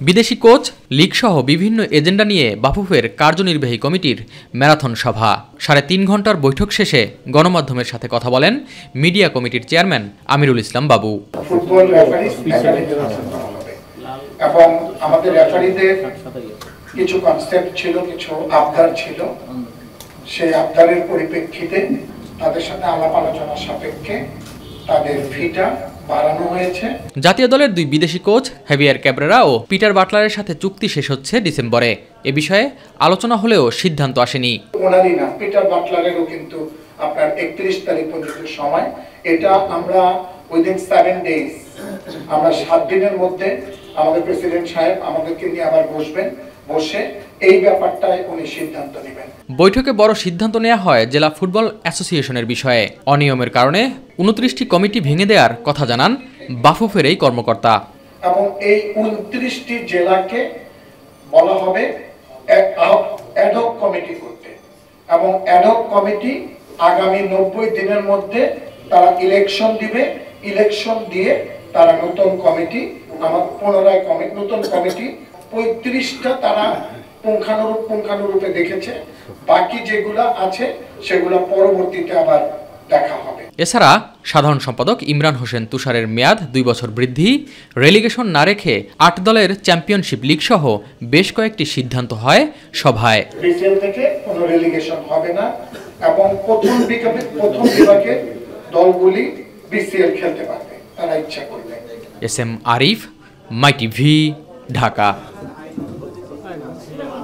বিদেশি কোচ, লীগ সহ বিভিন্ন এজেন্ডা নিয়ে বাফুফের কার্যনির্বাহী কমিটির ম্যারাথন সভা। ৩.৫ ঘন্টার বৈঠক শেষে গণমাধ্যমের সাথে কথা বলেন মিডিয়া কমিটির চেয়ারম্যান আমিরুল ইসলাম বাবু। ফুটবল রেফারি এবং আমাদের রেফারিদের কিছু কনসেপ্ট ছিল, কিছু আবদার ছিল। সেই আবদারের পরিপ্রেক্ষিতে তাদের সাথে আলাপ আলোচনার সাপেক্ষে তাদের ফিটা বাড়ানো হয়েছে। জাতীয় দলের 2 বিদেশি কোচ হেভিয়ার ক্যাব্রেরা ও পিটার বাটলারের সাথে চুক্তি শেষ হচ্ছে ডিসেম্বরে। এ বিষয়ে আলোচনা হলেও সিদ্ধান্ত আসেনি। ওনারই না, পিটার বাটলারেরও কিন্তু আপনার 31 তারিখ পর্যন্ত সময়। এটা আমরা উইদিন 7 ডেজ, আমরা 7 দিনের মধ্যে আমাদের প্রেসিডেন্ট সাহেব আমাদেরকে নিয়ে আবার বসে এই ব্যাপারটায় উনি সিদ্ধান্ত নেবেন। বৈঠকে বড় সিদ্ধান্ত নেওয়া হয় জেলা ফুটবল অ্যাসোসিয়েশনের বিষয়ে। অনিয়মের কারণে 29টি কমিটি ভেঙে দেওয়ার কথা জানান বাফুফের এই কর্মকর্তা। এবং এই 29টি জেলাকে বলা হবে অ্যাডহক কমিটি করতে, এবং অ্যাডহক কমিটি আগামী 90 দিনের মধ্যে তারা ইলেকশন দিবে। ইলেকশন দিয়ে তারা নতুন কমিটি, আমার পুনরায় নতুন কমিটি 35টা তারা পুঙ্খানুরূপে দেখেছে। বাকি যেগুলা আছে সেগুলো পরবর্তীতে আবার দেখা হবে। এছাড়া সাধারণ সম্পাদক ইমরান হোসেন তুষারের মেয়াদ 2 বছর বৃদ্ধি, রেলিগেশন না রেখে 8 দলের চ্যাম্পিয়নশিপ লিগ সহ বেশ কয়েকটি সিদ্ধান্ত হয় সভায়। বিসিএল থেকে কোনো রেলিগেশন হবে না এবং প্রথম বিভাগে দলগুলি বিসিএল খেলতে পারবে তারা ইচ্ছা করলে। এস এম আরিফ, মাই টিভি, ঢাকা।